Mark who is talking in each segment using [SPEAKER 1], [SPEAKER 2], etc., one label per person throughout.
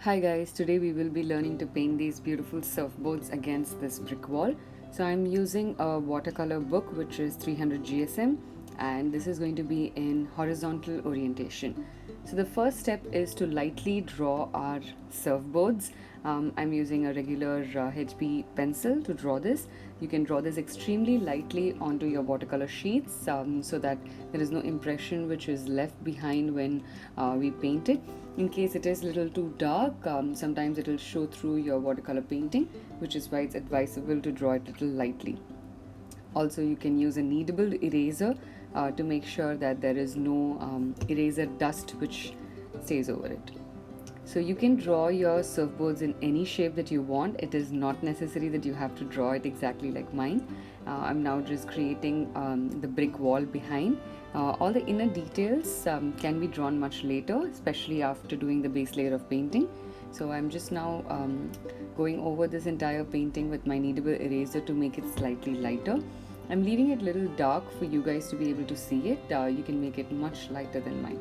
[SPEAKER 1] Hi guys, today we will be learning to paint these beautiful surfboards against this brick wall. So I'm using a watercolor book which is 300 GSM, and this is going to be in horizontal orientation. So the first step is to lightly draw our surfboards. I'm using a regular HB pencil to draw this. You can draw this extremely lightly onto your watercolor sheets so that there is no impression which is left behind when we paint it. In case it is a little too dark, sometimes it will show through your watercolor painting, which is why it's advisable to draw it a little lightly. Also, you can use a kneadable eraser to make sure that there is no eraser dust which stays over it. So you can draw your surfboards in any shape that you want. It is not necessary that you have to draw it exactly like mine. I'm now just creating the brick wall behind. All the inner details can be drawn much later, especially after doing the base layer of painting. So I'm just now going over this entire painting with my kneadable eraser to make it slightly lighter. I'm leaving it a little dark for you guys to be able to see it. You can make it much lighter than mine.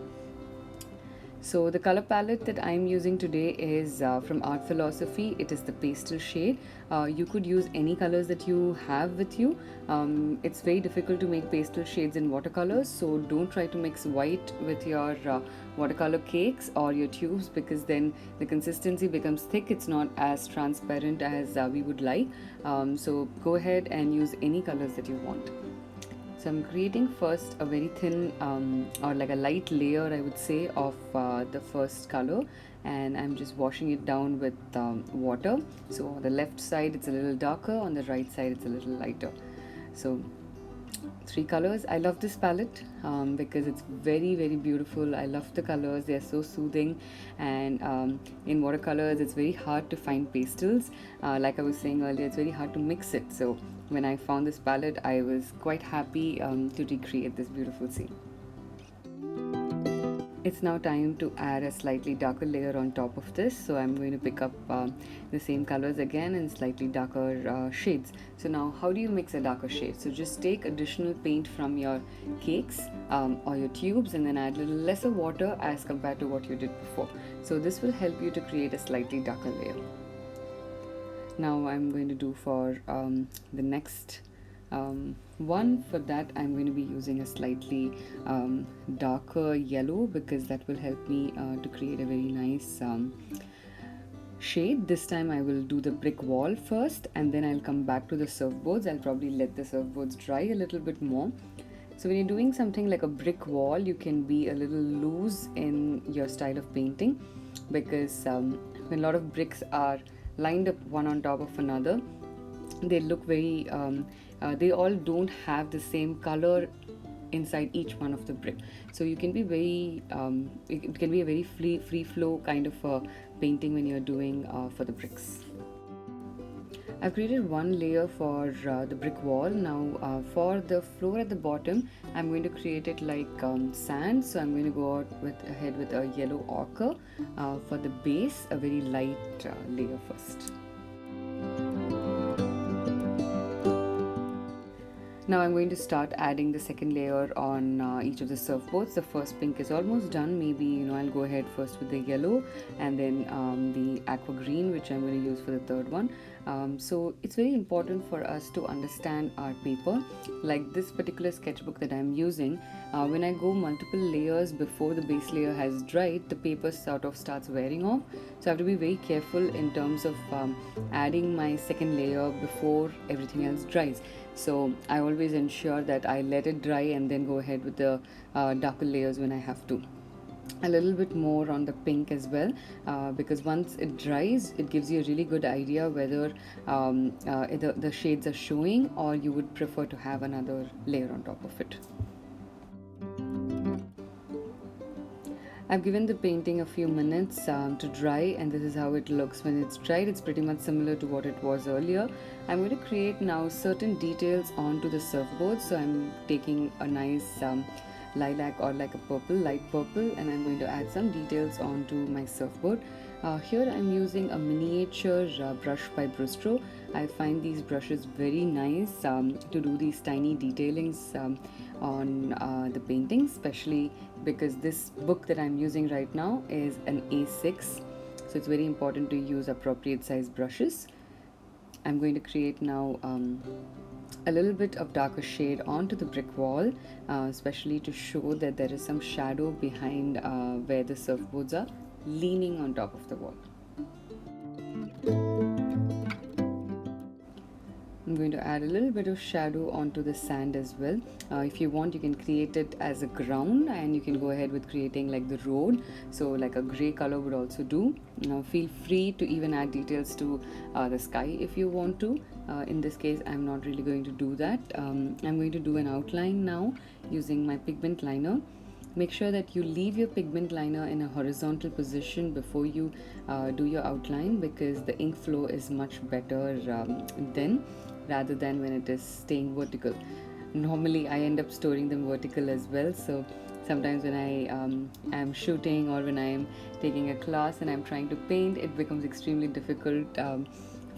[SPEAKER 1] So the color palette that I'm using today is from Art Philosophy. It is the pastel shade. You could use any colors that you have with you. It's very difficult to make pastel shades in watercolors, so don't try to mix white with your watercolor cakes or your tubes, because then the consistency becomes thick. It's not as transparent as we would like. So go ahead and use any colors that you want. So I'm creating first a very thin or like a light layer, I would say, of the first color, and I'm just washing it down with water. So on the left side it's a little darker, on the right side it's a little lighter. So three colors. I love this palette because it's very beautiful. I love the colors, they are so soothing, and in watercolors it's very hard to find pastels. Like I was saying earlier, it's very hard to mix it. So when I found this palette, I was quite happy to recreate this beautiful scene. It's now time to add a slightly darker layer on top of this, so I'm going to pick up the same colors again in slightly darker shades. So now how do you mix a darker shade? So just take additional paint from your cakes or your tubes and then add a little lesser water as compared to what you did before. So this will help you to create a slightly darker layer. Now I'm going to do for the next one. For that I'm going to be using a slightly darker yellow, because that will help me to create a very nice shade. This time I will do the brick wall first, and then I'll come back to the surfboards. I'll probably let the surfboards dry a little bit more. So when you're doing something like a brick wall, you can be a little loose in your style of painting, because when a lot of bricks are lined up one on top of another, they look very they all don't have the same color inside each one of the brick. So you can be very it can be a very free flow kind of a painting when you're doing for the bricks. I've created one layer for the brick wall. Now for the floor at the bottom, I'm going to create it like sand. So I'm going to go ahead with a yellow ochre for the base, a very light layer first. Now I'm going to start adding the second layer on each of the surfboards. The first pink is almost done. Maybe I'll go ahead first with the yellow, and then the aqua green, which I'm going to use for the third one. So it's very important for us to understand our paper. Like this particular sketchbook that I'm using, when I go multiple layers before the base layer has dried, the paper sort of starts wearing off. So I have to be very careful in terms of adding my second layer before everything else dries. So I always ensure that I let it dry and then go ahead with the darker layers when I have to. A little bit more on the pink as well, because once it dries, it gives you a really good idea whether the shades are showing, or you would prefer to have another layer on top of it. I've given the painting a few minutes to dry, and this is how it looks when it's dried. It's pretty much similar to what it was earlier. I'm going to create now certain details onto the surfboard. So I'm taking a nice lilac or like a purple, light purple, and I'm going to add some details onto my surfboard. Here I'm using a miniature brush by Bristro. I find these brushes very nice to do these tiny detailings on the painting, especially because this book that I'm using right now is an A6. so it's very important to use appropriate size brushes. I'm going to create now a little bit of darker shade onto the brick wall, especially to show that there is some shadow behind where the surfboards are leaning on top of the wall. I'm going to add a little bit of shadow onto the sand as well. If you want, you can create it as a ground, and you can go ahead with creating like the road, so like a gray color would also do. Feel free to even add details to the sky if you want to. In this case, I'm not really going to do that. I'm going to do an outline now using my pigment liner. Make sure that you leave your pigment liner in a horizontal position before you do your outline, because the ink flow is much better then, rather than when it is staying vertical. Normally I end up storing them vertical as well, so sometimes when I am shooting or when I am taking a class and I'm trying to paint, it becomes extremely difficult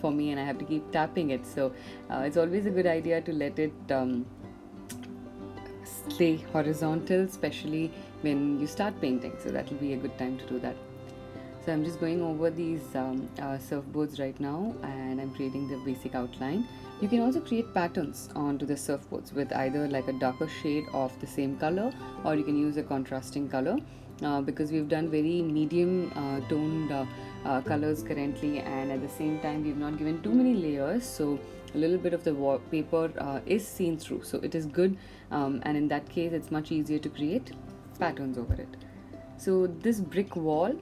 [SPEAKER 1] for me, and I have to keep tapping it. So it's always a good idea to let it stay horizontal, especially when you start painting, so that will be a good time to do that. So I'm just going over these surfboards right now, and I'm creating the basic outline. You can also create patterns onto the surfboards with either like a darker shade of the same color, or you can use a contrasting color, because we've done very medium toned colors currently, and at the same time we've not given too many layers, so a little bit of the paper is seen through, so it is good, and in that case it's much easier to create patterns over it. So this brick wall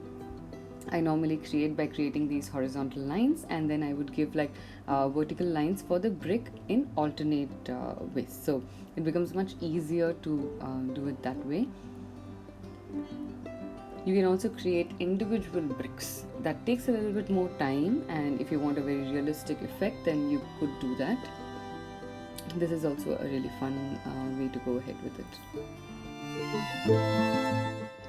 [SPEAKER 1] I normally create by creating these horizontal lines, and then I would give like vertical lines for the brick in alternate ways, so it becomes much easier to do it that way. You can also create individual bricks. That takes a little bit more time, and if you want a very realistic effect, then you could do that. This is also a really fun way to go ahead with it.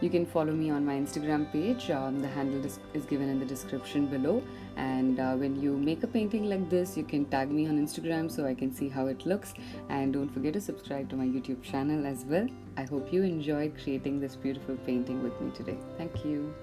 [SPEAKER 1] You can follow me on my Instagram page. The handle is given in the description below, and when you make a painting like this, you can tag me on Instagram so I can see how it looks, and don't forget to subscribe to my YouTube channel as well. I hope you enjoyed creating this beautiful painting with me today. Thank you.